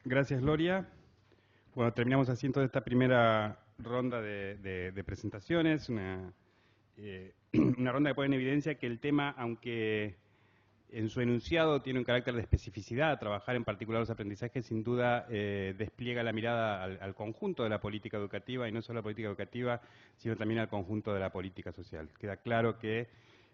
Gracias, Gloria. Bueno, terminamos así entonces esta primera ronda de presentaciones, una ronda que pone en evidencia que el tema, aunque en su enunciado tiene un carácter de especificidad, trabajar en particular los aprendizajes, sin duda despliega la mirada al conjunto de la política educativa, y no solo la política educativa, sino también al conjunto de la política social. Queda claro que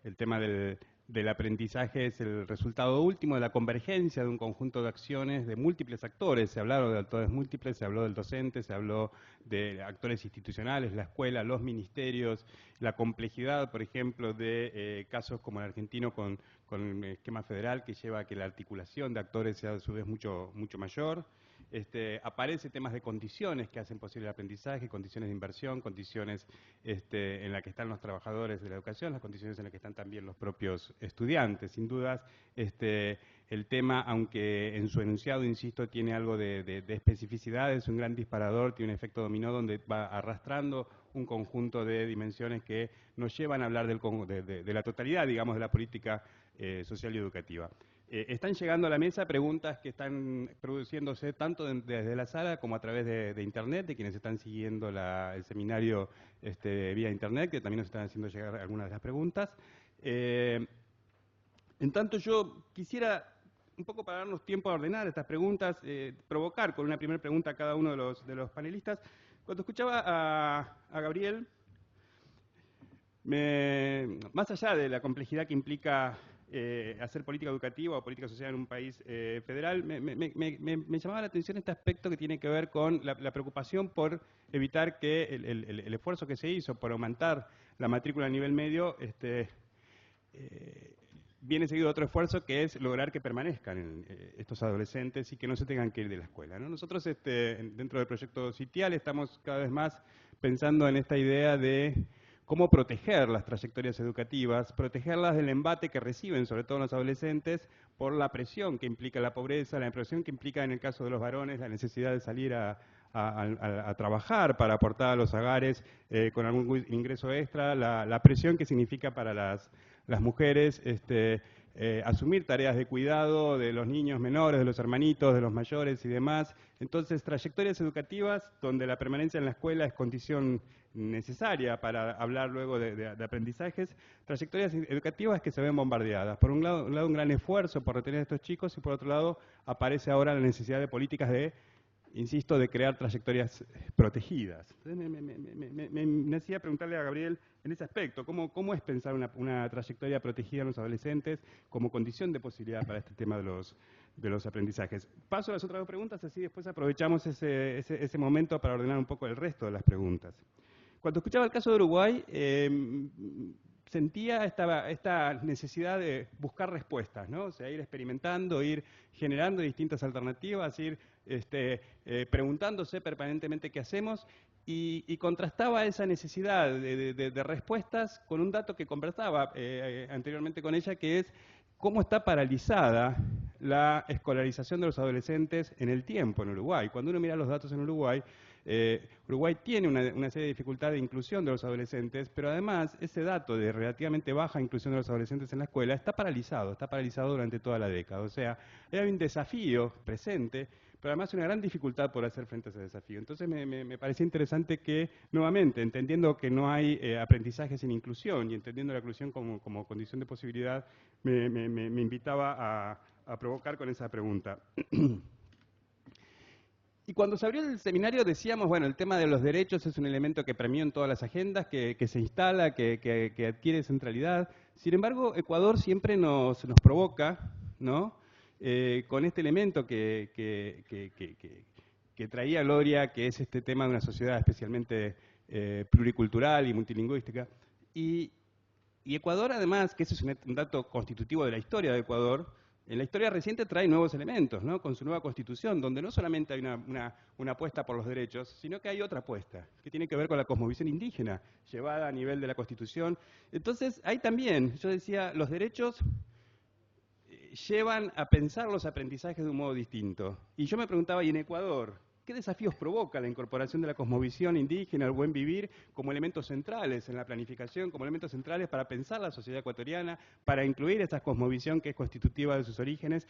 el tema del aprendizaje es el resultado último de la convergencia de un conjunto de acciones de múltiples actores. Se hablaron de actores múltiples, se habló del docente, se habló de actores institucionales, la escuela, los ministerios, la complejidad, por ejemplo, de casos como el argentino con el esquema federal, que lleva a que la articulación de actores sea a su vez mucho mayor. Aparece temas de condiciones que hacen posible el aprendizaje, condiciones de inversión, condiciones en las que están los trabajadores de la educación, las condiciones en las que están también los propios estudiantes. Sin dudas, el tema, aunque en su enunciado, insisto, tiene algo de especificidad, es un gran disparador, tiene un efecto dominó donde va arrastrando un conjunto de dimensiones que nos llevan a hablar de la totalidad, digamos, de la política social y educativa. Están llegando a la mesa preguntas que están produciéndose tanto desde la sala como a través de Internet, de quienes están siguiendo el seminario vía Internet, que también nos están haciendo llegar algunas de las preguntas. En tanto, yo quisiera, un poco para darnos tiempo a ordenar estas preguntas, provocar con una primera pregunta a cada uno de los panelistas. Cuando escuchaba a Gabriel, más allá de la complejidad que implica hacer política educativa o política social en un país federal, me llamaba la atención este aspecto que tiene que ver con la preocupación por evitar que el esfuerzo que se hizo por aumentar la matrícula a nivel medio viene seguido de otro esfuerzo, que es lograr que permanezcan estos adolescentes y que no se tengan que ir de la escuela, ¿no? Nosotros dentro del proyecto Sitial estamos cada vez más pensando en esta idea de cómo proteger las trayectorias educativas, protegerlas del embate que reciben, sobre todo los adolescentes, por la presión que implica la pobreza, la presión que implica en el caso de los varones la necesidad de salir a trabajar para aportar a los hogares con algún ingreso extra, la presión que significa para las mujeres asumir tareas de cuidado de los niños menores, de los hermanitos, de los mayores y demás. Entonces, trayectorias educativas donde la permanencia en la escuela es condición necesaria para hablar luego de aprendizajes, trayectorias educativas que se ven bombardeadas. Por un lado, un gran esfuerzo por retener a estos chicos y por otro lado aparece ahora la necesidad de políticas insisto, de crear trayectorias protegidas. Entonces me nacía preguntarle a Gabriel en ese aspecto, ¿cómo es pensar una trayectoria protegida en los adolescentes como condición de posibilidad para este tema de los aprendizajes? Paso a las otras dos preguntas, así después aprovechamos ese momento para ordenar un poco el resto de las preguntas. Cuando escuchaba el caso de Uruguay, sentía esta necesidad de buscar respuestas, ¿no? O sea, ir experimentando, ir generando distintas alternativas, ir preguntándose permanentemente qué hacemos, y contrastaba esa necesidad de respuestas con un dato que conversaba anteriormente con ella, que es cómo está paralizada la escolarización de los adolescentes en el tiempo en Uruguay. Cuando uno mira los datos en Uruguay, Uruguay tiene una serie de dificultades de inclusión de los adolescentes, pero además ese dato de relativamente baja inclusión de los adolescentes en la escuela está paralizado durante toda la década. O sea, hay un desafío presente, pero además una gran dificultad por hacer frente a ese desafío. Entonces me parecía interesante que, nuevamente, entendiendo que no hay aprendizaje sin inclusión y entendiendo la inclusión como condición de posibilidad, me invitaba a provocar con esa pregunta. Y cuando se abrió el seminario decíamos, bueno, el tema de los derechos es un elemento que premió en todas las agendas, que se instala, que adquiere centralidad. Sin embargo, Ecuador siempre nos provoca, ¿no? Con este elemento que traía Gloria, que es este tema de una sociedad especialmente pluricultural y multilingüística. Y Ecuador, además, que ese es un dato constitutivo de la historia de Ecuador, en la historia reciente trae nuevos elementos, ¿no? Con su nueva constitución, donde no solamente hay una apuesta por los derechos, sino que hay otra apuesta, que tiene que ver con la cosmovisión indígena, llevada a nivel de la constitución. Entonces, ahí también, yo decía, los derechos llevan a pensar los aprendizajes de un modo distinto. Y yo me preguntaba, ¿y en Ecuador ¿qué desafíos provoca la incorporación de la cosmovisión indígena, el buen vivir, como elementos centrales en la planificación, como elementos centrales para pensar la sociedad ecuatoriana, para incluir esa cosmovisión que es constitutiva de sus orígenes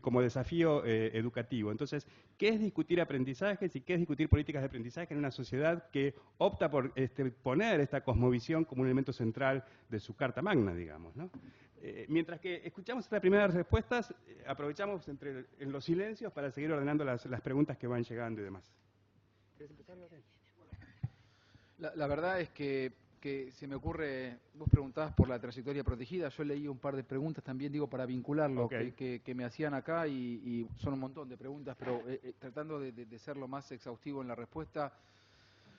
como desafío educativo? Entonces, ¿qué es discutir aprendizajes y qué es discutir políticas de aprendizaje en una sociedad que opta por poner esta cosmovisión como un elemento central de su carta magna, digamos, ¿no? Mientras que escuchamos estas primeras respuestas, aprovechamos en los silencios para seguir ordenando las preguntas que van llegando y demás. ¿Quieres empezar, Gabriel? La verdad es que se me ocurre, vos preguntabas por la trayectoria protegida, yo leí un par de preguntas también, digo, para vincularlo, Okay. que me hacían acá y son un montón de preguntas, pero tratando de ser lo más exhaustivo en la respuesta.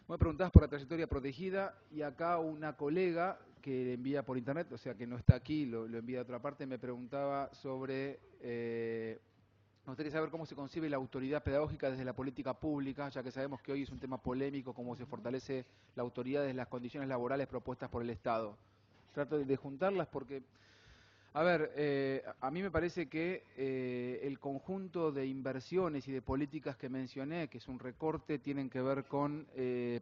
Me preguntabas por la trayectoria protegida y acá una colega que envía por internet, o sea que no está aquí, lo envía de otra parte, me preguntaba sobre, me gustaría saber cómo se concibe la autoridad pedagógica desde la política pública, ya que sabemos que hoy es un tema polémico, cómo se fortalece la autoridad desde las condiciones laborales propuestas por el Estado. Trato de juntarlas porque... A ver, a mí me parece que el conjunto de inversiones y de políticas que mencioné, que es un recorte, tienen que ver con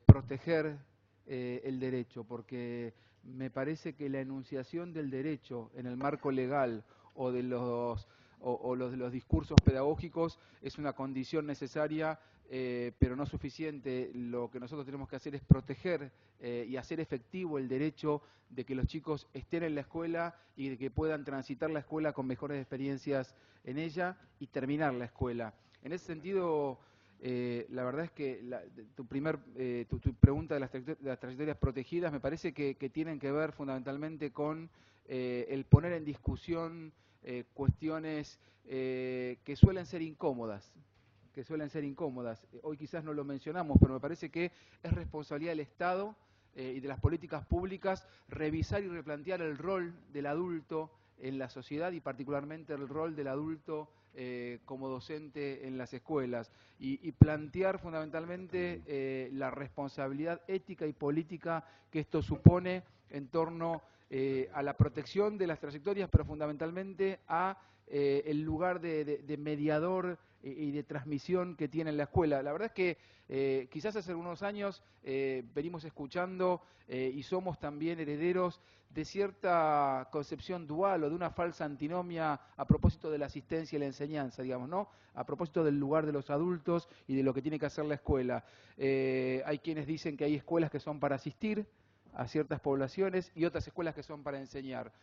proteger el derecho, porque me parece que la enunciación del derecho en el marco legal o de los discursos pedagógicos es una condición necesaria, pero no suficiente. Lo que nosotros tenemos que hacer es proteger y hacer efectivo el derecho de que los chicos estén en la escuela y de que puedan transitar la escuela con mejores experiencias en ella y terminar la escuela. En ese sentido, la verdad es que tu pregunta de las trayectorias protegidas me parece que tienen que ver fundamentalmente con el poner en discusión cuestiones que suelen ser incómodas. Hoy quizás no lo mencionamos, pero me parece que es responsabilidad del Estado y de las políticas públicas revisar y replantear el rol del adulto en la sociedad y particularmente el rol del adulto como docente en las escuelas y plantear fundamentalmente la responsabilidad ética y política que esto supone en torno a la protección de las trayectorias, pero fundamentalmente a el lugar de mediador y de transmisión que tiene la escuela. La verdad es que quizás hace algunos años venimos escuchando y somos también herederos de cierta concepción dual o de una falsa antinomia a propósito de la asistencia y la enseñanza, digamos, ¿no? A propósito del lugar de los adultos y de lo que tiene que hacer la escuela. Hay quienes dicen que hay escuelas que son para asistir a ciertas poblaciones y otras escuelas que son para enseñar.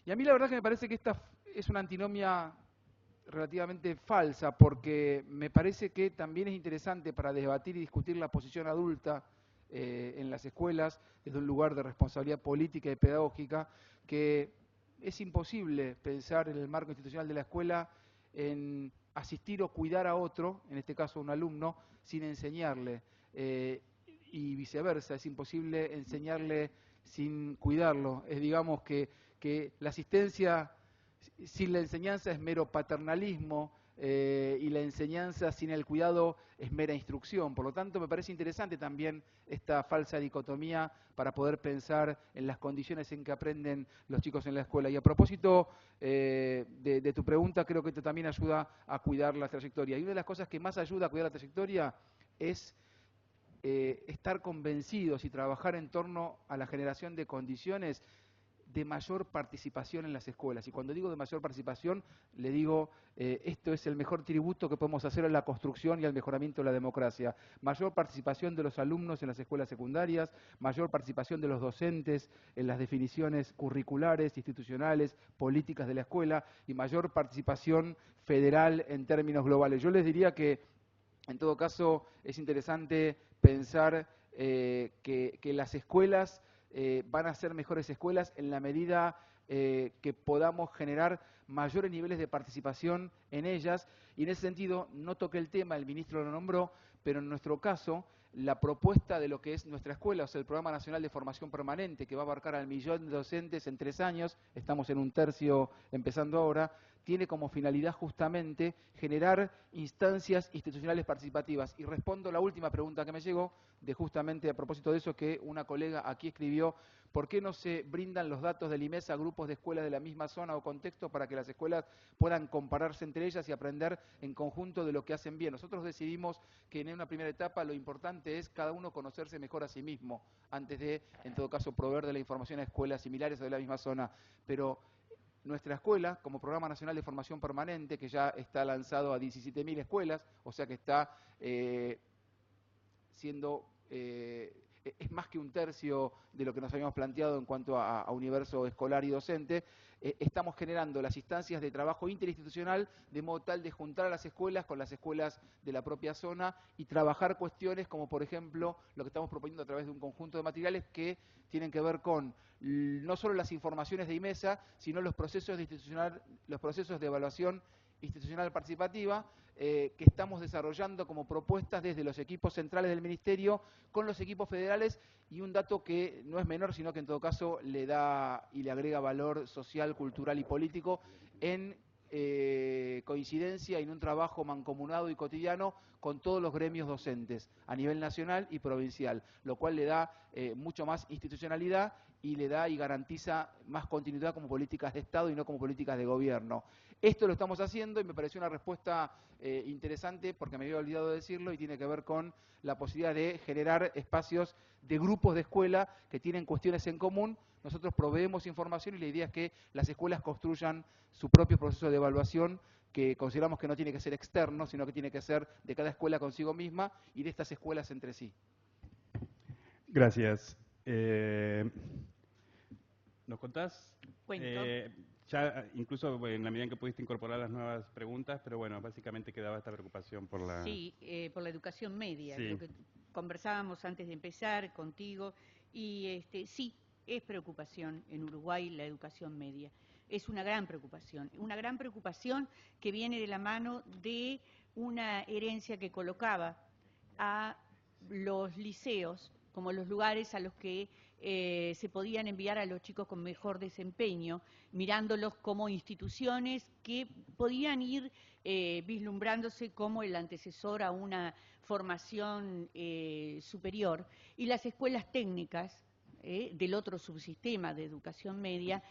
Y a mí la verdad que me parece que esta es una antinomia relativamente falsa, porque me parece que también es interesante para debatir y discutir la posición adulta en las escuelas, desde un lugar de responsabilidad política y pedagógica, que es imposible pensar en el marco institucional de la escuela en asistir o cuidar a otro, en este caso a un alumno, sin enseñarle. Y viceversa, es imposible enseñarle sin cuidarlo. Es, digamos, que la asistencia sin la enseñanza es mero paternalismo y la enseñanza sin el cuidado es mera instrucción. Por lo tanto, me parece interesante también esta falsa dicotomía para poder pensar en las condiciones en que aprenden los chicos en la escuela. Y a propósito de tu pregunta, creo que esto también ayuda a cuidar la trayectoria. Y una de las cosas que más ayuda a cuidar la trayectoria es estar convencidos y trabajar en torno a la generación de condiciones de mayor participación en las escuelas. Y cuando digo de mayor participación, le digo, esto es el mejor tributo que podemos hacer a la construcción y al mejoramiento de la democracia. Mayor participación de los alumnos en las escuelas secundarias, mayor participación de los docentes en las definiciones curriculares, institucionales, políticas de la escuela y mayor participación federal en términos globales. Yo les diría que, en todo caso, es interesante pensar que las escuelas van a ser mejores escuelas en la medida que podamos generar mayores niveles de participación en ellas. Y en ese sentido, no toqué el tema, el ministro lo nombró, pero en nuestro caso, la propuesta de lo que es nuestra escuela, o sea, el Programa Nacional de Formación Permanente, que va a abarcar al 1.000.000 de docentes en 3 años, estamos en un tercio empezando ahora, tiene como finalidad justamente generar instancias institucionales participativas. Y respondo la última pregunta que me llegó, de justamente a propósito de eso, que una colega aquí escribió: ¿por qué no se brindan los datos del IMES a grupos de escuelas de la misma zona o contexto para que las escuelas puedan compararse entre ellas y aprender en conjunto de lo que hacen bien. Nosotros decidimos que en una primera etapa lo importante es cada uno conocerse mejor a sí mismo, antes de, en todo caso, proveer de la información a escuelas similares o de la misma zona. Pero nuestra escuela, como Programa Nacional de Formación Permanente, que ya está lanzado a 17.000 escuelas, o sea que está siendo... es más que un tercio de lo que nos habíamos planteado en cuanto a universo escolar y docente. Estamos generando las instancias de trabajo interinstitucional de modo tal de juntar a las escuelas con las escuelas de la propia zona y trabajar cuestiones como, por ejemplo, lo que estamos proponiendo a través de un conjunto de materiales que tienen que ver con no solo las informaciones de IMESA, sino los procesos de evaluación institucional participativa, que estamos desarrollando como propuestas desde los equipos centrales del Ministerio con los equipos federales, y un dato que no es menor, sino que en todo caso le da y le agrega valor social, cultural y político en coincidencia y en un trabajo mancomunado y cotidiano con todos los gremios docentes a nivel nacional y provincial, lo cual le da mucho más institucionalidad y le da y garantiza más continuidad como políticas de Estado y no como políticas de gobierno. Esto lo estamos haciendo y me pareció una respuesta interesante porque me había olvidado de decirlo, y tiene que ver con la posibilidad de generar espacios de grupos de escuela que tienen cuestiones en común. Nosotros proveemos información y la idea es que las escuelas construyan su propio proceso de evaluación, que consideramos que no tiene que ser externo, sino que tiene que ser de cada escuela consigo misma y de estas escuelas entre sí. Gracias. ¿Nos contás? Cuento. Ya incluso en la medida en que pudiste incorporar las nuevas preguntas, pero bueno, básicamente quedaba esta preocupación por la... Sí, por la educación media, Sí. lo que conversábamos antes de empezar contigo, y sí, es preocupación en Uruguay la educación media. Es una gran preocupación que viene de la mano de una herencia que colocaba a los liceos como los lugares a los que se podían enviar a los chicos con mejor desempeño, mirándolos como instituciones que podían ir vislumbrándose como el antecesor a una formación superior, y las escuelas técnicas del otro subsistema de educación media,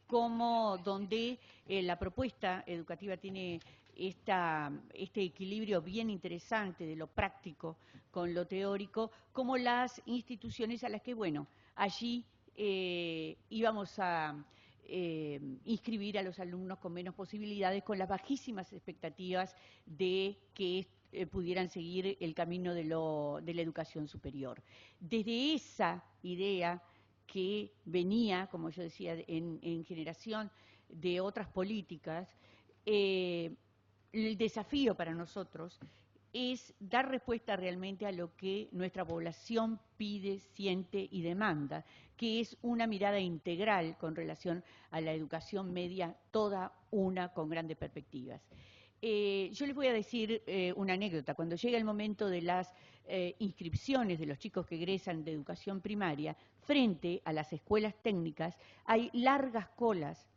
como donde la propuesta educativa tiene este equilibrio bien interesante de lo práctico con lo teórico, como las instituciones a las que, bueno, allí íbamos a inscribir a los alumnos con menos posibilidades, con las bajísimas expectativas de que pudieran seguir el camino de la educación superior. Desde esa idea que venía, como yo decía, en generación de otras políticas, el desafío para nosotros es dar respuesta realmente a lo que nuestra población pide, siente y demanda, que es una mirada integral con relación a la educación media, toda una con grandes perspectivas. Yo les voy a decir una anécdota. Cuando llega el momento de las inscripciones de los chicos que egresan de educación primaria, frente a las escuelas técnicas hay largas colas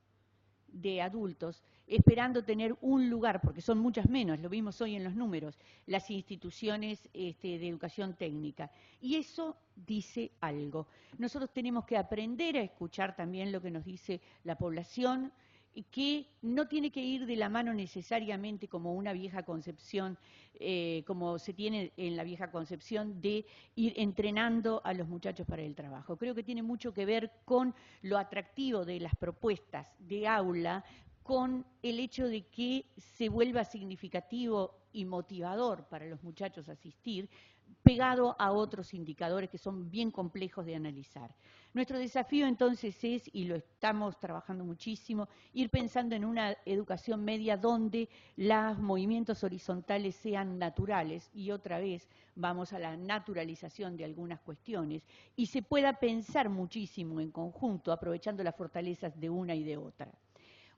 de adultos esperando tener un lugar, porque son muchas menos, lo vimos hoy en los números, las instituciones de educación técnica. Y eso dice algo. Nosotros tenemos que aprender a escuchar también lo que nos dice la población, que no tiene que ir de la mano necesariamente como una vieja concepción, como se tiene en la vieja concepción de ir entrenando a los muchachos para el trabajo. Creo que tiene mucho que ver con lo atractivo de las propuestas de aula, con el hecho de que se vuelva significativo y motivador para los muchachos asistir, pegado a otros indicadores que son bien complejos de analizar. Nuestro desafío entonces es, y lo estamos trabajando muchísimo, ir pensando en una educación media donde los movimientos horizontales sean naturales, y otra vez vamos a la naturalización de algunas cuestiones, y se pueda pensar muchísimo en conjunto, aprovechando las fortalezas de una y de otra.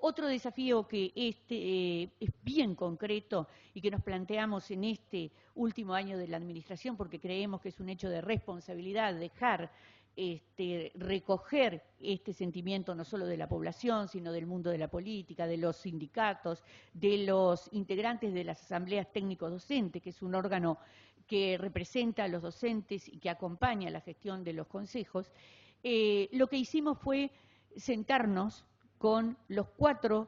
Otro desafío que es bien concreto y que nos planteamos en este último año de la administración, porque creemos que es un hecho de responsabilidad dejar recoger este sentimiento no solo de la población, sino del mundo de la política, de los sindicatos, de los integrantes de las asambleas técnicos docentes, que es un órgano que representa a los docentes y que acompaña la gestión de los consejos. Lo que hicimos fue sentarnos con los 4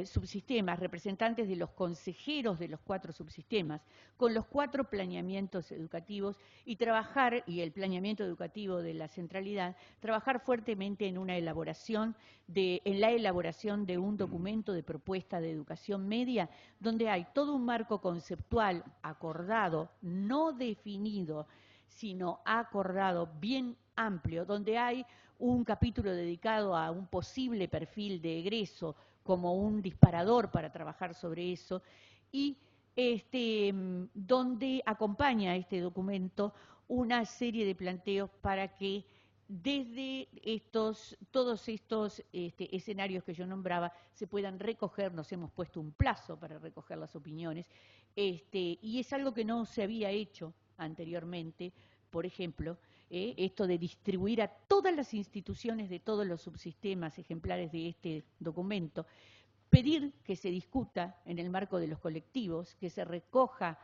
subsistemas, representantes de los consejeros de los 4 subsistemas, con los 4 planeamientos educativos y trabajar, y el planeamiento educativo de la centralidad, trabajar fuertemente en la elaboración de un documento de propuesta de educación media, donde hay todo un marco conceptual acordado, no definido, sino acordado, bien amplio, donde hay un capítulo dedicado a un posible perfil de egreso como un disparador para trabajar sobre eso, y donde acompaña este documento una serie de planteos para que desde todos estos escenarios que yo nombraba se puedan recoger. Nos hemos puesto un plazo para recoger las opiniones, y es algo que no se había hecho anteriormente. Por ejemplo, esto de distribuir a todas las instituciones de todos los subsistemas ejemplares de este documento, pedir que se discuta en el marco de los colectivos, que se recoja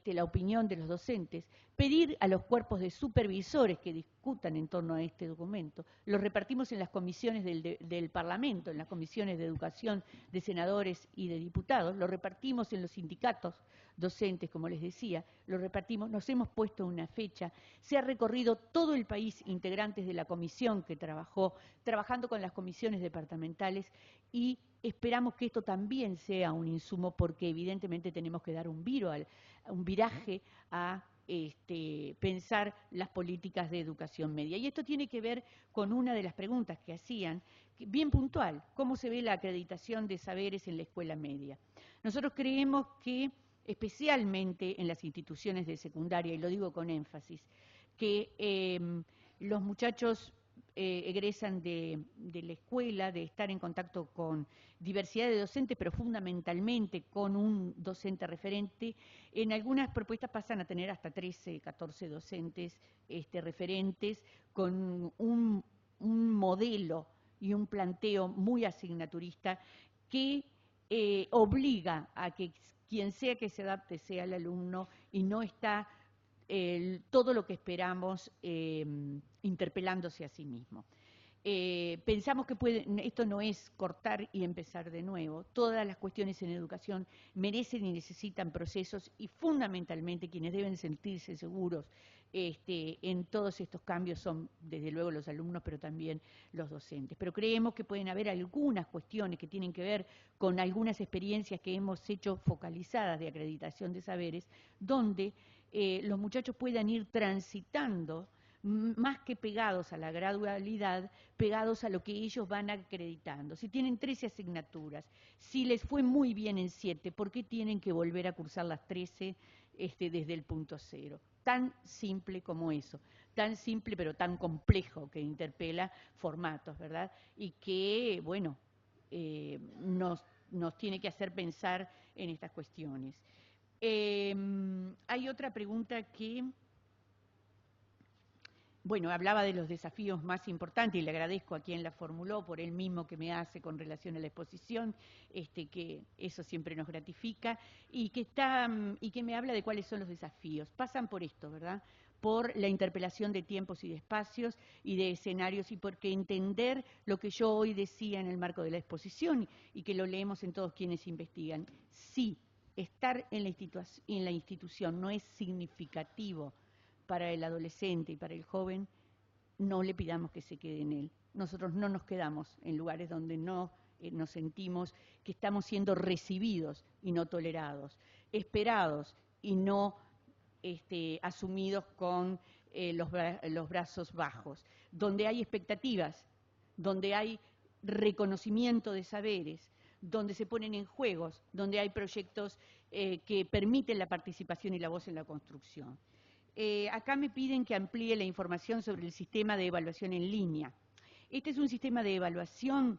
la opinión de los docentes, pedir a los cuerpos de supervisores que discutan en torno a este documento. Lo repartimos en las comisiones del Parlamento, en las comisiones de educación de senadores y de diputados, lo repartimos en los sindicatos docentes, como les decía, lo repartimos, nos hemos puesto una fecha, se ha recorrido todo el país integrantes de la comisión que trabajando con las comisiones departamentales, y esperamos que esto también sea un insumo, porque evidentemente tenemos que dar un viraje a pensar las políticas de educación media. Y esto tiene que ver con una de las preguntas que hacían, bien puntual: ¿cómo se ve la acreditación de saberes en la escuela media? Nosotros creemos que, especialmente en las instituciones de secundaria, y lo digo con énfasis, que los muchachos egresan de la escuela, de estar en contacto con diversidad de docentes, pero fundamentalmente con un docente referente. En algunas propuestas pasan a tener hasta 13, 14 docentes referentes, con un modelo y un planteo muy asignaturista que obliga a que quien sea que se adapte sea el alumno, y no está todo lo que esperamos interpelándose a sí mismo. Pensamos que esto no es cortar y empezar de nuevo. Todas las cuestiones en educación merecen y necesitan procesos, y fundamentalmente quienes deben sentirse seguros en todos estos cambios son desde luego los alumnos, pero también los docentes. Pero creemos que pueden haber algunas cuestiones que tienen que ver con algunas experiencias que hemos hecho focalizadas de acreditación de saberes, donde los muchachos puedan ir transitando, más que pegados a la gradualidad, pegados a lo que ellos van acreditando. Si tienen 13 asignaturas, si les fue muy bien en 7, ¿por qué tienen que volver a cursar las 13 desde el punto cero? Tan simple como eso, tan simple pero tan complejo, que interpela formatos, ¿verdad? Y que, bueno, nos tiene que hacer pensar en estas cuestiones. Hay otra pregunta que, bueno, hablaba de los desafíos más importantes, y le agradezco a quien la formuló por él mismo que me hace con relación a la exposición, que eso siempre nos gratifica, y que me habla de cuáles son los desafíos. Pasan por esto, ¿verdad? Por la interpelación de tiempos y de espacios y de escenarios, y porque entender lo que yo hoy decía en el marco de la exposición, y que lo leemos en todos quienes investigan. Sí, estar en la institución no es significativo para el adolescente y para el joven, no le pidamos que se quede en él. Nosotros no nos quedamos en lugares donde no nos sentimos que estamos siendo recibidos y no tolerados, esperados y no asumidos con los brazos bajos, donde hay expectativas, donde hay reconocimiento de saberes, donde se ponen en juegos, donde hay proyectos que permiten la participación y la voz en la construcción. Acá me piden que amplíe la información sobre el sistema de evaluación en línea. Este es un sistema de evaluación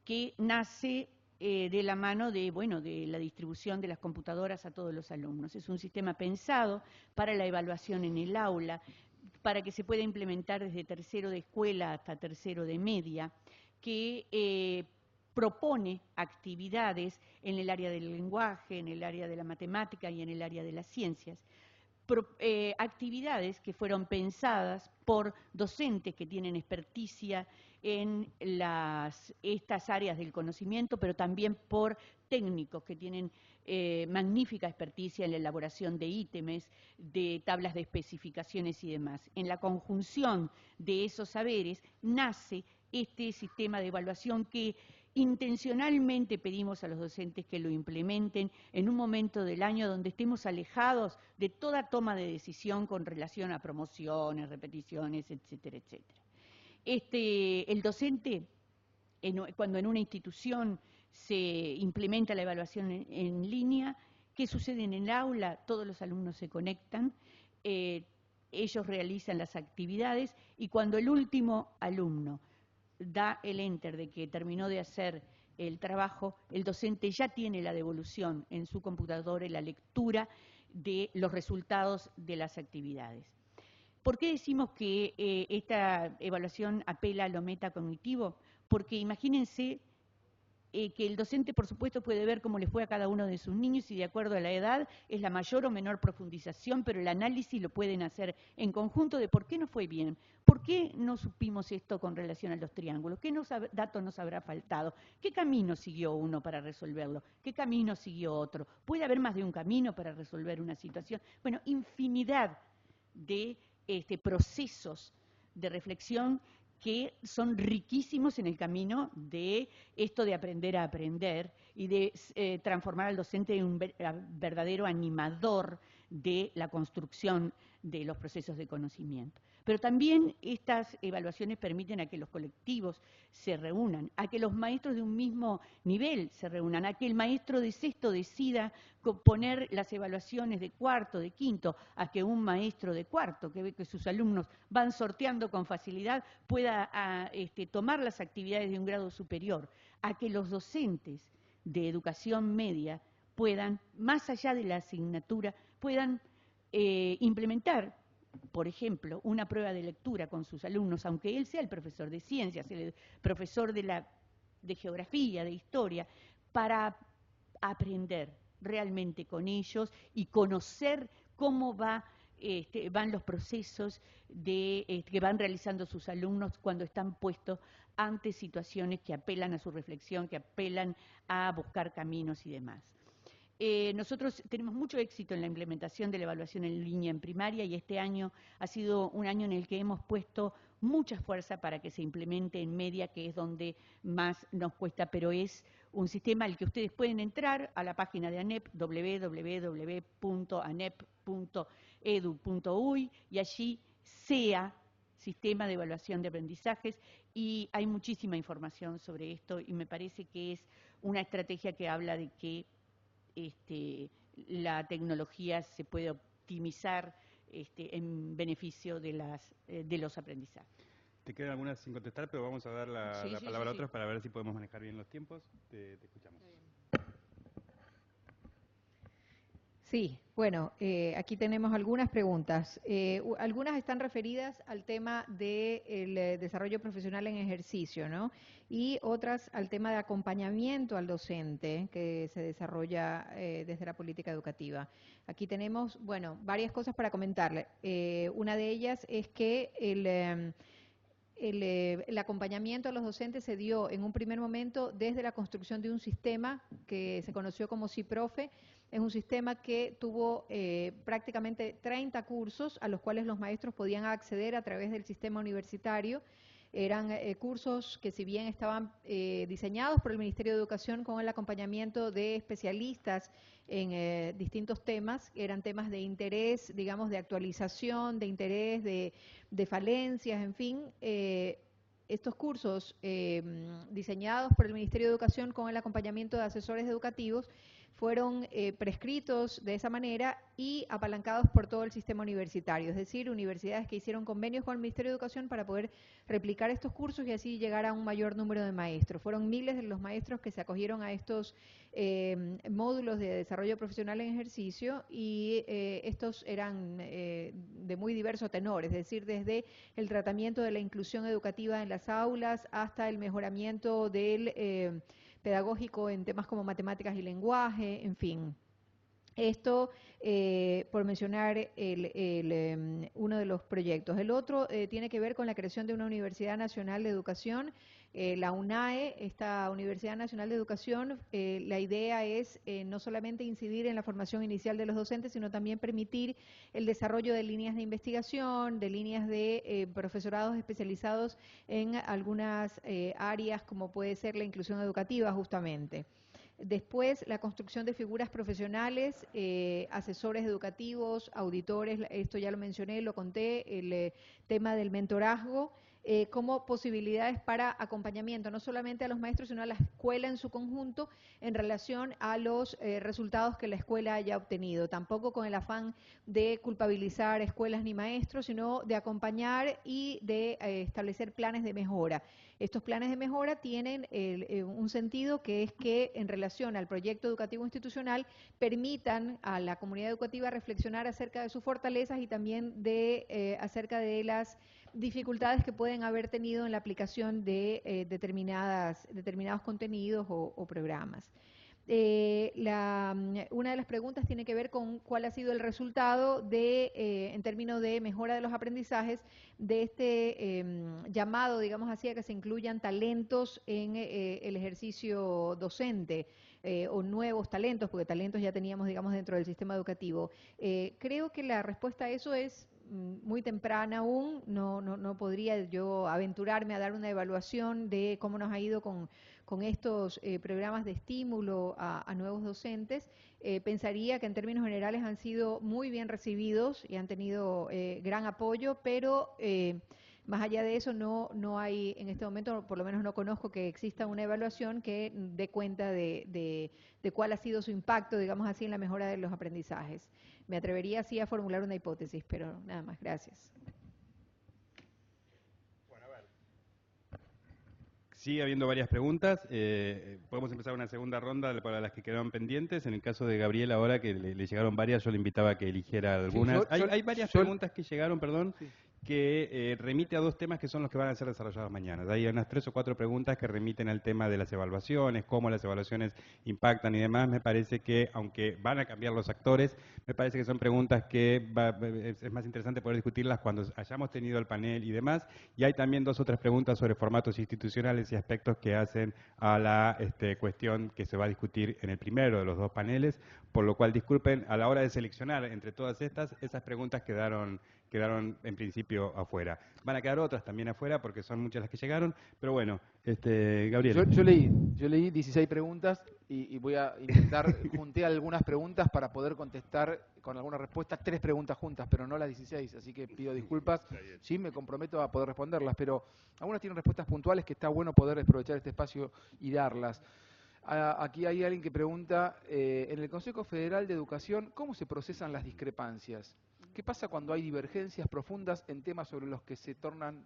que nace de la mano de la distribución de las computadoras a todos los alumnos. Es un sistema pensado para la evaluación en el aula, para que se pueda implementar desde tercero de escuela hasta tercero de media, que propone actividades en el área del lenguaje, en el área de la matemática y en el área de las ciencias. Actividades que fueron pensadas por docentes que tienen experticia en estas áreas del conocimiento, pero también por técnicos que tienen magnífica experticia en la elaboración de ítems, de tablas de especificaciones y demás. En la conjunción de esos saberes nace este sistema de evaluación que intencionalmente pedimos a los docentes que lo implementen en un momento del año donde estemos alejados de toda toma de decisión con relación a promociones, repeticiones, etcétera, etcétera. El docente, cuando en una institución se implementa la evaluación en línea, ¿qué sucede en el aula? Todos los alumnos se conectan, ellos realizan las actividades y cuando el último alumno da el enter de que terminó de hacer el trabajo, el docente ya tiene la devolución en su computadora y la lectura de los resultados de las actividades. ¿Por qué decimos que esta evaluación apela a lo metacognitivo? Porque imagínense que el docente, por supuesto, puede ver cómo le fue a cada uno de sus niños y de acuerdo a la edad es la mayor o menor profundización, pero el análisis lo pueden hacer en conjunto de por qué no fue bien, por qué no supimos esto con relación a los triángulos, qué datos nos habrá faltado, qué camino siguió uno para resolverlo, qué camino siguió otro. ¿Puede haber más de un camino para resolver una situación? Bueno, infinidad de procesos de reflexión que son riquísimos en el camino de esto de aprender a aprender y de transformar al docente en un verdadero animador de la construcción de los procesos de conocimiento. Pero también estas evaluaciones permiten a que los colectivos se reúnan, a que los maestros de un mismo nivel se reúnan, a que el maestro de sexto decida poner las evaluaciones de cuarto, de quinto, a que un maestro de cuarto, que ve que sus alumnos van sorteando con facilidad, pueda tomar las actividades de un grado superior, a que los docentes de educación media puedan, más allá de la asignatura, puedan implementar, por ejemplo, una prueba de lectura con sus alumnos, aunque él sea el profesor de ciencias, el profesor de geografía, de historia, para aprender realmente con ellos y conocer cómo van los procesos que van realizando sus alumnos cuando están puestos ante situaciones que apelan a su reflexión, que apelan a buscar caminos y demás. Nosotros tenemos mucho éxito en la implementación de la evaluación en línea en primaria y este año ha sido un año en el que hemos puesto mucha fuerza para que se implemente en media, que es donde más nos cuesta, pero es un sistema al que ustedes pueden entrar a la página de ANEP, www.anep.edu.uy, y allí sea Sistema de Evaluación de Aprendizajes, y hay muchísima información sobre esto y me parece que es una estrategia que habla de que la tecnología se puede optimizar en beneficio de los aprendizajes. Te quedan algunas sin contestar, pero vamos a dar la palabra a otros para ver si podemos manejar bien los tiempos. Te escuchamos. Sí, bueno, aquí tenemos algunas preguntas. Algunas están referidas al tema del desarrollo profesional en ejercicio, ¿no? Y otras al tema de acompañamiento al docente que se desarrolla desde la política educativa. Aquí tenemos, bueno, varias cosas para comentarle. Una de ellas es que el acompañamiento a los docentes se dio en un primer momento desde la construcción de un sistema que se conoció como CIPROFE. Es un sistema que tuvo prácticamente 30 cursos a los cuales los maestros podían acceder a través del sistema universitario. Eran cursos que, si bien estaban diseñados por el Ministerio de Educación con el acompañamiento de especialistas en distintos temas, eran temas de interés, digamos, de actualización, de interés, de falencias, en fin. Estos cursos diseñados por el Ministerio de Educación con el acompañamiento de asesores educativos fueron prescritos de esa manera y apalancados por todo el sistema universitario, es decir, universidades que hicieron convenios con el Ministerio de Educación para poder replicar estos cursos y así llegar a un mayor número de maestros. Fueron miles de los maestros que se acogieron a estos módulos de desarrollo profesional en ejercicio y estos eran de muy diverso tenor, es decir, desde el tratamiento de la inclusión educativa en las aulas hasta el mejoramiento del pedagógico en temas como matemáticas y lenguaje, en fin. Esto por mencionar uno de los proyectos. El otro tiene que ver con la creación de una Universidad Nacional de Educación, la UNAE, esta Universidad Nacional de Educación. La idea es no solamente incidir en la formación inicial de los docentes, sino también permitir el desarrollo de líneas de investigación, de líneas de profesorados especializados en algunas áreas, como puede ser la inclusión educativa, justamente. Después, la construcción de figuras profesionales, asesores educativos, auditores, esto ya lo mencioné, lo conté, el tema del mentorazgo, como posibilidades para acompañamiento, no solamente a los maestros, sino a la escuela en su conjunto en relación a los resultados que la escuela haya obtenido. Tampoco con el afán de culpabilizar escuelas ni maestros, sino de acompañar y de establecer planes de mejora. Estos planes de mejora tienen un sentido, que es que en relación al proyecto educativo institucional permitan a la comunidad educativa reflexionar acerca de sus fortalezas y también acerca de las dificultades que pueden haber tenido en la aplicación de determinados contenidos o programas. Una de las preguntas tiene que ver con cuál ha sido el resultado en términos de mejora de los aprendizajes de este llamado, digamos así, a que se incluyan talentos en el ejercicio docente. O nuevos talentos, porque talentos ya teníamos, digamos, dentro del sistema educativo. Creo que la respuesta a eso es muy temprana aún, no podría yo aventurarme a dar una evaluación de cómo nos ha ido con estos programas de estímulo a nuevos docentes. Pensaría que en términos generales han sido muy bien recibidos y han tenido gran apoyo, pero más allá de eso no hay en este momento, por lo menos no conozco que exista una evaluación que dé cuenta de cuál ha sido su impacto, digamos así, en la mejora de los aprendizajes. Me atrevería así a formular una hipótesis, pero nada más. Gracias. Bueno, a ver. Sigue habiendo varias preguntas. Podemos empezar una segunda ronda para las que quedaron pendientes. En el caso de Gabriel, ahora que le llegaron varias, yo le invitaba a que eligiera algunas. Sí, hay varias preguntas que llegaron, perdón, sí, que remite a dos temas que son los que van a ser desarrollados mañana. Hay unas 3 o 4 preguntas que remiten al tema de las evaluaciones, cómo las evaluaciones impactan y demás. Me parece que, aunque van a cambiar los actores, me parece que son preguntas que es más interesante poder discutirlas cuando hayamos tenido el panel y demás. Y hay también 2 o 3 preguntas sobre formatos institucionales y aspectos que hacen a la cuestión que se va a discutir en el primero de los 2 paneles, por lo cual, disculpen, a la hora de seleccionar entre todas esas preguntas quedaron en principio afuera. Van a quedar otras también afuera porque son muchas las que llegaron, pero bueno, Gabriel. Yo leí 16 preguntas y voy a intentar juntar algunas preguntas para poder contestar con alguna respuesta 3 preguntas juntas, pero no las 16, así que pido disculpas. Sí, me comprometo a poder responderlas, pero algunas tienen respuestas puntuales que está bueno poder aprovechar este espacio y darlas. Aquí hay alguien que pregunta, en el Consejo Federal de Educación, ¿cómo se procesan las discrepancias? ¿Qué pasa cuando hay divergencias profundas en temas sobre los que se toman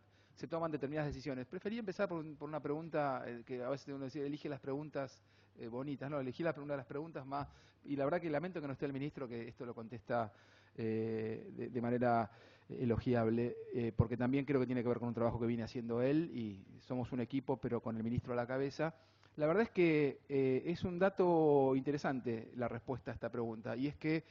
determinadas decisiones? Preferí empezar por una pregunta que a veces uno dice, elige las preguntas bonitas, no, elegí una de las preguntas más, y la verdad que lamento que no esté el ministro, que esto lo contesta de manera elogiable, porque también creo que tiene que ver con un trabajo que viene haciendo él, y somos un equipo, pero con el ministro a la cabeza. La verdad es que es un dato interesante la respuesta a esta pregunta, y es que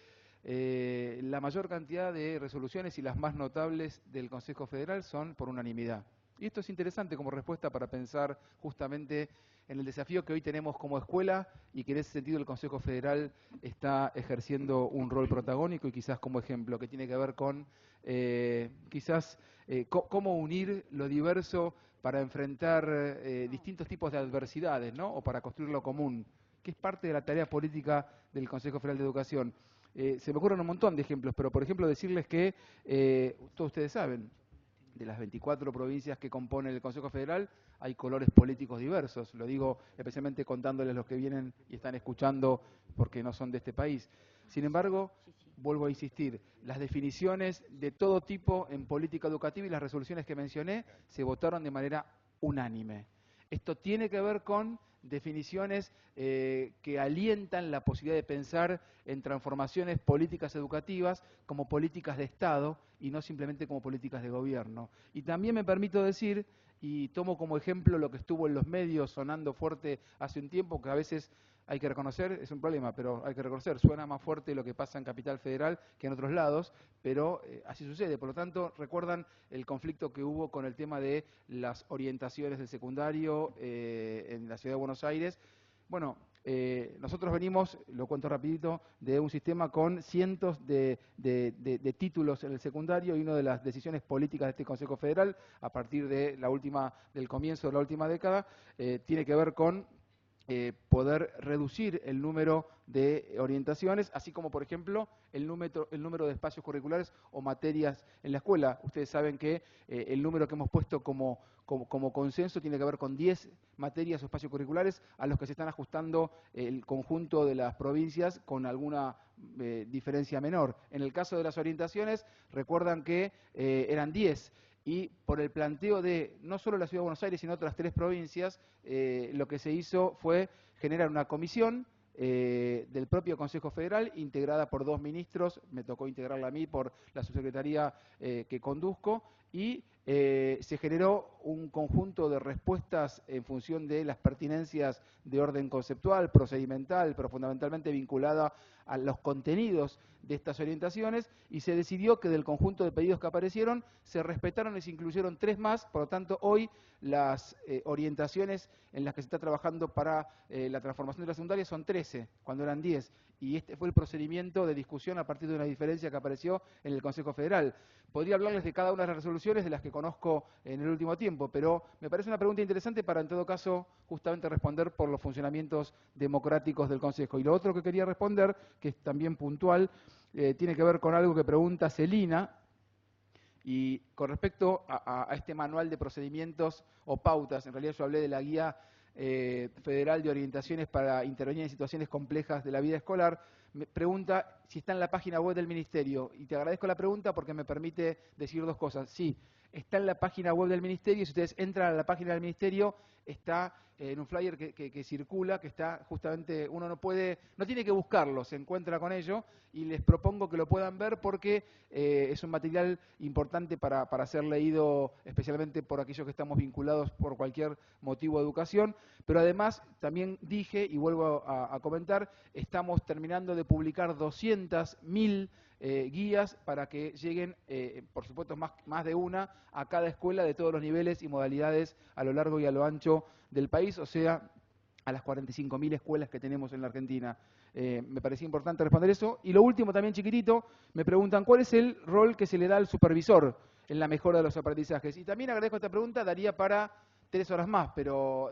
la mayor cantidad de resoluciones y las más notables del Consejo Federal son por unanimidad. Y esto es interesante como respuesta para pensar justamente en el desafío que hoy tenemos como escuela y que en ese sentido el Consejo Federal está ejerciendo un rol protagónico y quizás como ejemplo que tiene que ver con cómo unir lo diverso para enfrentar distintos tipos de adversidades, ¿no? O para construir lo común, que es parte de la tarea política del Consejo Federal de Educación. Se me ocurren un montón de ejemplos, pero por ejemplo decirles que, todos ustedes saben, de las 24 provincias que componen el Consejo Federal, hay colores políticos diversos. Lo digo especialmente contándoles los que vienen y están escuchando porque no son de este país. Sin embargo, vuelvo a insistir, las definiciones de todo tipo en política educativa y las resoluciones que mencioné se votaron de manera unánime. Esto tiene que ver con definiciones que alientan la posibilidad de pensar en transformaciones políticas educativas como políticas de Estado y no simplemente como políticas de gobierno. Y también me permito decir, y tomo como ejemplo lo que estuvo en los medios sonando fuerte hace un tiempo, que a veces hay que reconocer, es un problema, pero hay que reconocer, suena más fuerte lo que pasa en Capital Federal que en otros lados, pero así sucede. Por lo tanto, recuerdan el conflicto que hubo con el tema de las orientaciones del secundario en la Ciudad de Buenos Aires. Bueno, nosotros venimos, lo cuento rapidito, de un sistema con cientos de títulos en el secundario, y una de las decisiones políticas de este Consejo Federal, a partir de del comienzo de la última década, tiene que ver con poder reducir el número de orientaciones, así como, por ejemplo, el número de espacios curriculares o materias en la escuela. Ustedes saben que el número que hemos puesto como consenso tiene que ver con 10 materias o espacios curriculares a los que se están ajustando el conjunto de las provincias con alguna diferencia menor. En el caso de las orientaciones, recuerdan que eran 10. Y por el planteo de no solo la Ciudad de Buenos Aires, sino otras 3 provincias, lo que se hizo fue generar una comisión del propio Consejo Federal, integrada por 2 ministros, me tocó integrarla a mí por la subsecretaría que conduzco, y se generó un conjunto de respuestas en función de las pertinencias de orden conceptual, procedimental, pero fundamentalmente vinculada a los contenidos de estas orientaciones, y se decidió que del conjunto de pedidos que aparecieron se respetaron y se incluyeron 3 más. Por lo tanto, hoy las orientaciones en las que se está trabajando para la transformación de la secundaria son 13, cuando eran 10. Y este fue el procedimiento de discusión a partir de una diferencia que apareció en el Consejo Federal. Podría hablarles de cada una de las resoluciones de las que conozco en el último tiempo, pero me parece una pregunta interesante para, en todo caso, justamente responder por los funcionamientos democráticos del Consejo. Y lo otro que quería responder, que es también puntual, tiene que ver con algo que pregunta Celina, y con respecto a este manual de procedimientos o pautas. En realidad yo hablé de la guía federal de orientaciones para intervenir en situaciones complejas de la vida escolar. Me pregunta si está en la página web del Ministerio, y te agradezco la pregunta porque me permite decir 2 cosas. Sí, está en la página web del Ministerio. Si ustedes entran a la página del Ministerio, está en un flyer que circula, que está justamente, uno no tiene que buscarlo, se encuentra con ello, y les propongo que lo puedan ver porque es un material importante para ser leído, especialmente por aquellos que estamos vinculados por cualquier motivo de educación. Pero además, también dije, y vuelvo a comentar, estamos terminando de publicar 200.000 guías para que lleguen, por supuesto, más de una a cada escuela de todos los niveles y modalidades a lo largo y a lo ancho del país, o sea, a las 45.000 escuelas que tenemos en la Argentina. Me parecía importante responder eso. Y lo último, también chiquitito, me preguntan cuál es el rol que se le da al supervisor en la mejora de los aprendizajes. Y también agradezco esta pregunta, daría para 3 horas más, pero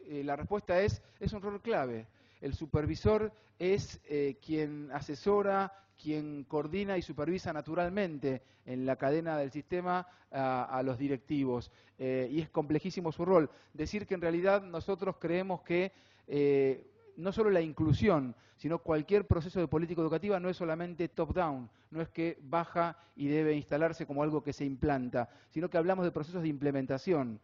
la respuesta es un rol clave. El supervisor es quien asesora, quien coordina y supervisa naturalmente en la cadena del sistema a los directivos. Y es complejísimo su rol. Decir que en realidad nosotros creemos que no solo la inclusión, sino cualquier proceso de política educativa no es solamente top-down, no es que baja y debe instalarse como algo que se implanta, sino que hablamos de procesos de implementación.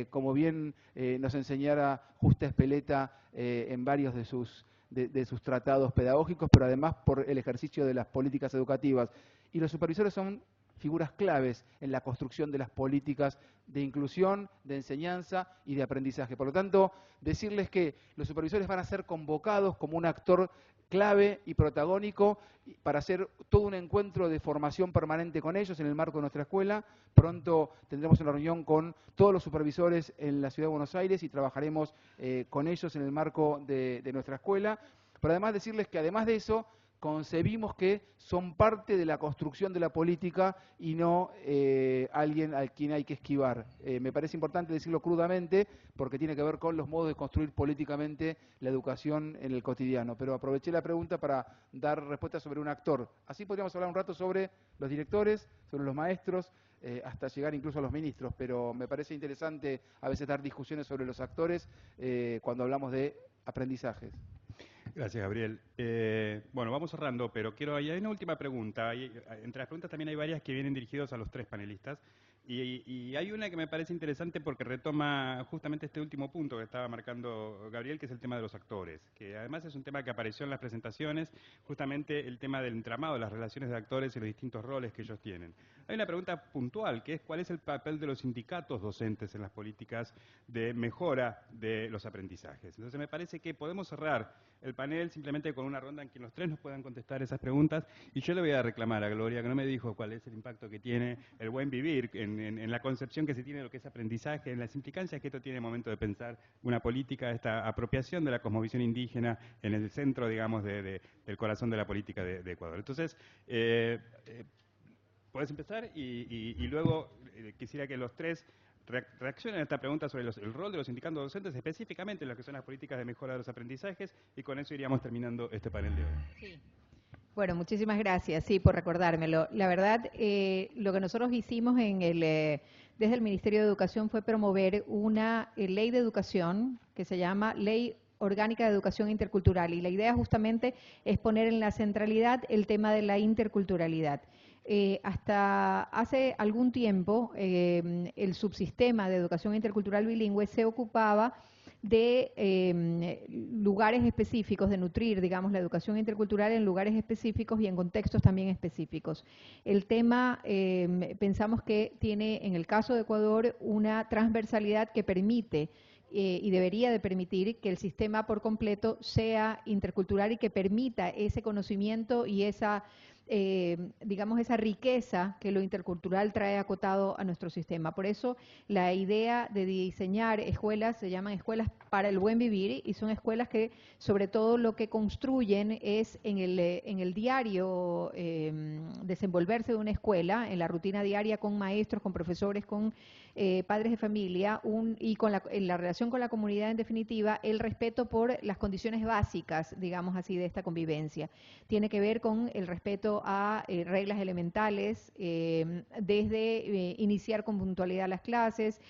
Como bien nos enseñara Justa Espeleta en varios de sus tratados pedagógicos, pero además por el ejercicio de las políticas educativas. Y los supervisores son figuras claves en la construcción de las políticas de inclusión, de enseñanza y de aprendizaje. Por lo tanto, decirles que los supervisores van a ser convocados como un actor clave y protagónico para hacer todo un encuentro de formación permanente con ellos en el marco de nuestra escuela. Pronto tendremos una reunión con todos los supervisores en la Ciudad de Buenos Aires y trabajaremos con ellos en el marco de nuestra escuela. Pero además decirles que además de eso, concebimos que son parte de la construcción de la política y no alguien al quien hay que esquivar. Me parece importante decirlo crudamente porque tiene que ver con los modos de construir políticamente la educación en el cotidiano. Pero aproveché la pregunta para dar respuesta sobre un actor. Así podríamos hablar un rato sobre los directores, sobre los maestros, hasta llegar incluso a los ministros. Pero me parece interesante a veces dar discusiones sobre los actores cuando hablamos de aprendizajes. Gracias, Gabriel. Bueno, vamos cerrando, pero hay una última pregunta. Entre las preguntas también hay varias que vienen dirigidas a los 3 panelistas. Y hay una que me parece interesante porque retoma justamente este último punto que estaba marcando Gabriel, que es el tema de los actores, que además es un tema que apareció en las presentaciones, justamente el tema del entramado, las relaciones de actores y los distintos roles que ellos tienen. Hay una pregunta puntual, que es ¿cuál es el papel de los sindicatos docentes en las políticas de mejora de los aprendizajes? Entonces me parece que podemos cerrar el panel simplemente con una ronda en que los tres nos puedan contestar esas preguntas, y yo le voy a reclamar a Gloria, que no me dijo cuál es el impacto que tiene el buen vivir en la concepción que se tiene de lo que es aprendizaje, en las implicancias que esto tiene en el momento de pensar una política, esta apropiación de la cosmovisión indígena en el centro, digamos, del corazón de la política de Ecuador. Entonces, puedes empezar y luego quisiera que los tres reaccionen a esta pregunta sobre el rol de los sindicatos docentes, específicamente en lo que son las políticas de mejora de los aprendizajes, y con eso iríamos terminando este panel de hoy. Sí. Bueno, muchísimas gracias, sí, por recordármelo. La verdad, lo que nosotros hicimos desde el Ministerio de Educación fue promover una ley de educación que se llama Ley Orgánica de Educación Intercultural, y la idea justamente es poner en la centralidad el tema de la interculturalidad. Hasta hace algún tiempo, el subsistema de educación intercultural bilingüe se ocupaba de lugares específicos, de nutrir, digamos, la educación intercultural en lugares específicos y en contextos también específicos. El tema, pensamos que tiene, en el caso de Ecuador, una transversalidad que permite y debería de permitir que el sistema por completo sea intercultural y que permita ese conocimiento y esa digamos, esa riqueza que lo intercultural trae acotado a nuestro sistema. Por eso la idea de diseñar escuelas se llaman escuelas para el buen vivir, y son escuelas que sobre todo lo que construyen es en el diario desenvolverse de una escuela, en la rutina diaria con maestros, con profesores, con padres de familia y en la relación con la comunidad, en definitiva, el respeto por las condiciones básicas, digamos así, de esta convivencia. Tiene que ver con el respeto a reglas elementales, desde iniciar con puntualidad las clases,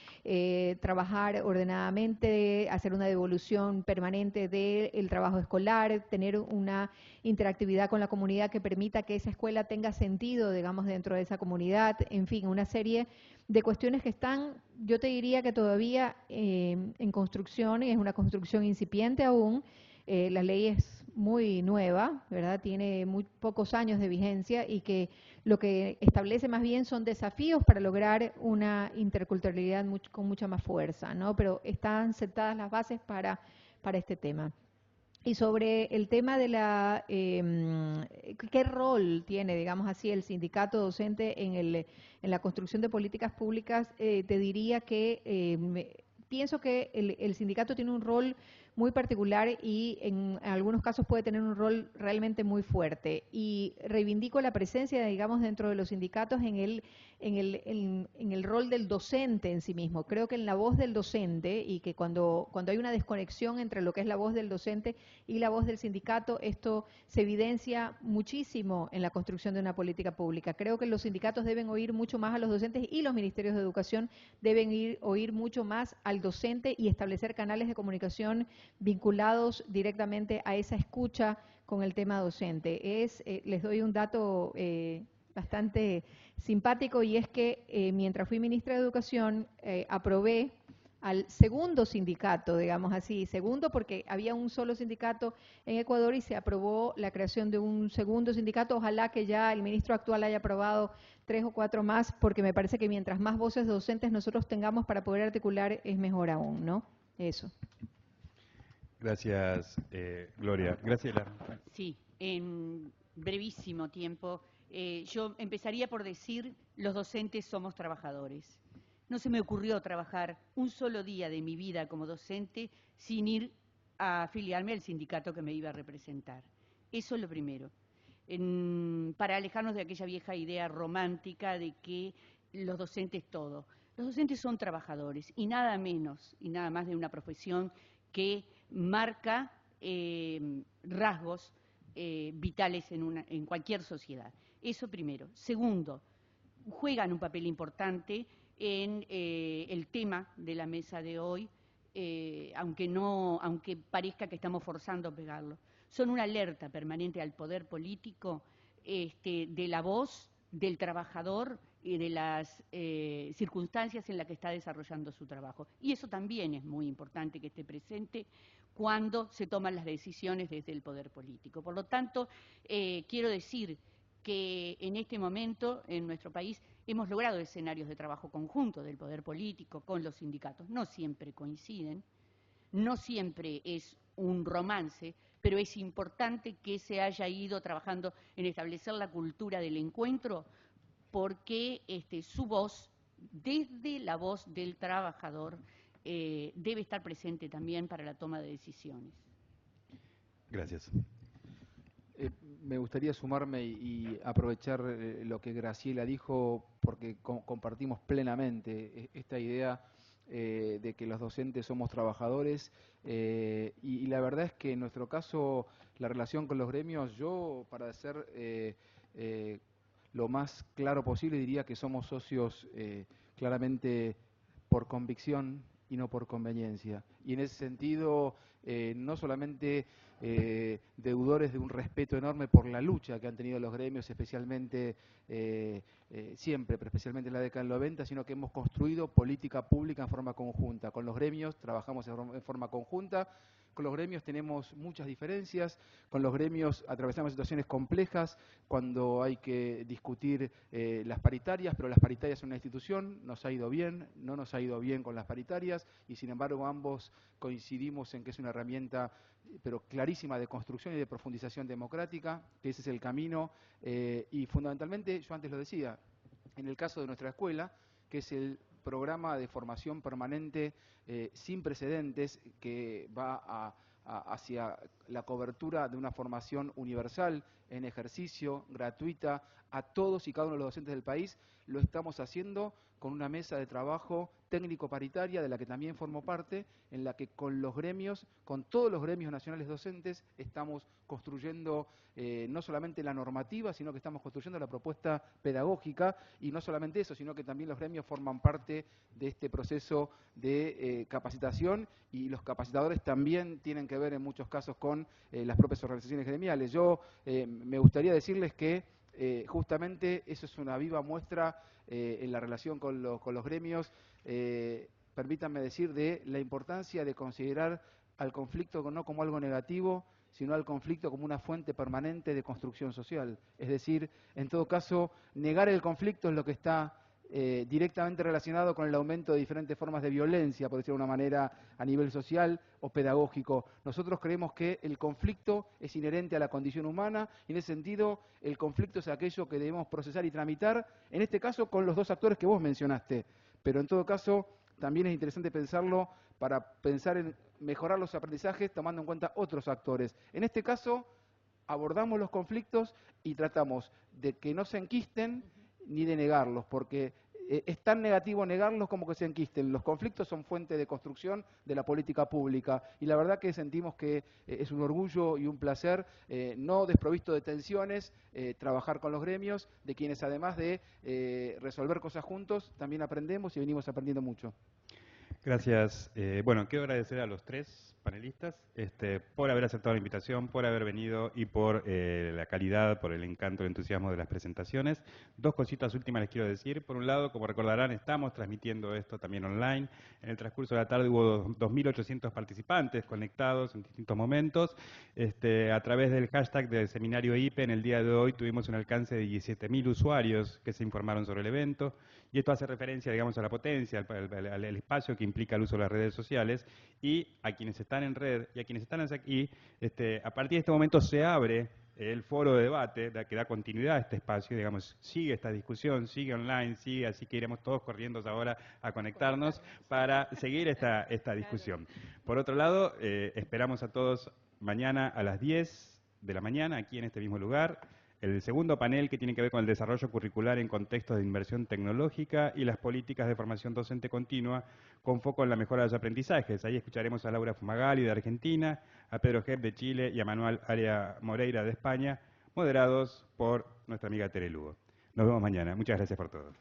trabajar ordenadamente, hacer una devolución permanente del trabajo escolar, tener una interactividad con la comunidad que permita que esa escuela tenga sentido, digamos, dentro de esa comunidad, en fin, una serie de cuestiones que están, yo te diría que todavía en construcción, y es una construcción incipiente aún. La ley es muy nueva, ¿verdad? Tiene muy pocos años de vigencia, y que lo que establece más bien son desafíos para lograr una interculturalidad con mucha más fuerza, ¿no? Pero están sentadas las bases para este tema. Y sobre el tema de qué rol tiene, digamos así, el sindicato docente en la construcción de políticas públicas, te diría que pienso que el sindicato tiene un rol muy particular y en algunos casos puede tener un rol realmente muy fuerte. Y reivindico la presencia, digamos, dentro de los sindicatos en el rol del docente en sí mismo. Creo que en la voz del docente, y que cuando hay una desconexión entre lo que es la voz del docente y la voz del sindicato, esto se evidencia muchísimo en la construcción de una política pública. Creo que los sindicatos deben oír mucho más a los docentes, y los ministerios de educación deben oír mucho más al docente y establecer canales de comunicación vinculados directamente a esa escucha con el tema docente. Les doy un dato bastante simpático, y es que mientras fui ministra de Educación aprobé al segundo sindicato, digamos así, segundo porque había un solo sindicato en Ecuador, y se aprobó la creación de un segundo sindicato. Ojalá que ya el ministro actual haya aprobado 3 o 4 más, porque me parece que mientras más voces docentes nosotros tengamos para poder articular, es mejor aún, ¿no? Eso. Gracias, Gloria. Graciela. Sí, en brevísimo tiempo. Yo empezaría por decir, los docentes somos trabajadores. No se me ocurrió trabajar un solo día de mi vida como docente sin ir a afiliarme al sindicato que me iba a representar. Eso es lo primero. Para alejarnos de aquella vieja idea romántica de que los docentes todo. Los docentes son trabajadores, y nada menos y nada más de una profesión que marca rasgos vitales en cualquier sociedad. Eso primero. Segundo, juegan un papel importante en el tema de la mesa de hoy, aunque parezca que estamos forzando a pegarlo. Son una alerta permanente al poder político de la voz del trabajador y de las circunstancias en las que está desarrollando su trabajo. Y eso también es muy importante que esté presente cuando se toman las decisiones desde el poder político. Por lo tanto, quiero decir que en este momento en nuestro país hemos logrado escenarios de trabajo conjunto del poder político con los sindicatos. No siempre coinciden, no siempre es un romance, pero es importante que se haya ido trabajando en establecer la cultura del encuentro, porque su voz, desde la voz del trabajador, debe estar presente también para la toma de decisiones. Gracias. Me gustaría sumarme y aprovechar lo que Graciela dijo, porque compartimos plenamente esta idea de que los docentes somos trabajadores, y la verdad es que en nuestro caso la relación con los gremios, yo para ser lo más claro posible diría que somos socios claramente por convicción y no por conveniencia. Y en ese sentido, no solamente deudores de un respeto enorme por la lucha que han tenido los gremios, especialmente siempre, pero especialmente en la década del 90, sino que hemos construido política pública en forma conjunta. Con los gremios trabajamos en forma conjunta, con los gremios tenemos muchas diferencias, con los gremios atravesamos situaciones complejas cuando hay que discutir las paritarias, pero las paritarias son una institución, nos ha ido bien, no nos ha ido bien con las paritarias, y sin embargo ambos coincidimos en que es una herramienta pero clarísima de construcción y de profundización democrática, que ese es el camino, y fundamentalmente, yo antes lo decía, en el caso de nuestra escuela, que es el programa de formación permanente sin precedentes que va hacia la cobertura de una formación universal, en ejercicio, gratuita, a todos y cada uno de los docentes del país, lo estamos haciendo con una mesa de trabajo técnico-paritaria, de la que también formo parte, en la que con los gremios, con todos los gremios nacionales docentes, estamos construyendo no solamente la normativa, sino que estamos construyendo la propuesta pedagógica, y no solamente eso, sino que también los gremios forman parte de este proceso de capacitación, y los capacitadores también tienen que ver en muchos casos con las propias organizaciones gremiales. Yo me gustaría decirles que justamente eso es una viva muestra en la relación con los gremios, permítanme decir, de la importancia de considerar al conflicto no como algo negativo, sino al conflicto como una fuente permanente de construcción social. Es decir, en todo caso, negar el conflicto es lo que está directamente relacionado con el aumento de diferentes formas de violencia, por decirlo de una manera, a nivel social o pedagógico. Nosotros creemos que el conflicto es inherente a la condición humana, y en ese sentido el conflicto es aquello que debemos procesar y tramitar, en este caso con los dos actores que vos mencionaste, pero en todo caso también es interesante pensarlo para pensar en mejorar los aprendizajes tomando en cuenta otros actores. En este caso abordamos los conflictos y tratamos de que no se enquisten ni de negarlos, porque es tan negativo negarlos como que se enquisten. Los conflictos son fuente de construcción de la política pública, y la verdad que sentimos que es un orgullo y un placer, no desprovisto de tensiones, trabajar con los gremios, de quienes además de resolver cosas juntos, también aprendemos y venimos aprendiendo mucho. Gracias. Bueno, quiero agradecer a los tres panelistas por haber aceptado la invitación, por haber venido y por la calidad, por el encanto, el entusiasmo de las presentaciones. Dos cositas últimas les quiero decir. Por un lado, como recordarán, estamos transmitiendo esto también online. En el transcurso de la tarde hubo 2.800 participantes conectados en distintos momentos. A través del hashtag del seminario IPE, en el día de hoy tuvimos un alcance de 17.000 usuarios que se informaron sobre el evento. Y esto hace referencia, digamos, a la potencia, al espacio que implica el uso de las redes sociales, y a quienes están en red y a quienes están aquí. A partir de este momento se abre el foro de debate que da continuidad a este espacio, digamos, sigue esta discusión, sigue online, sigue, así que iremos todos corriendo ahora a conectarnos para seguir esta discusión. Por otro lado, esperamos a todos mañana a las 10 de la mañana, aquí en este mismo lugar. El segundo panel, que tiene que ver con el desarrollo curricular en contextos de inversión tecnológica y las políticas de formación docente continua, con foco en la mejora de los aprendizajes. Ahí escucharemos a Laura Fumagalli de Argentina, a Pedro Gep de Chile y a Manuel Aria Moreira de España, moderados por nuestra amiga Tere Lugo. Nos vemos mañana. Muchas gracias por todo.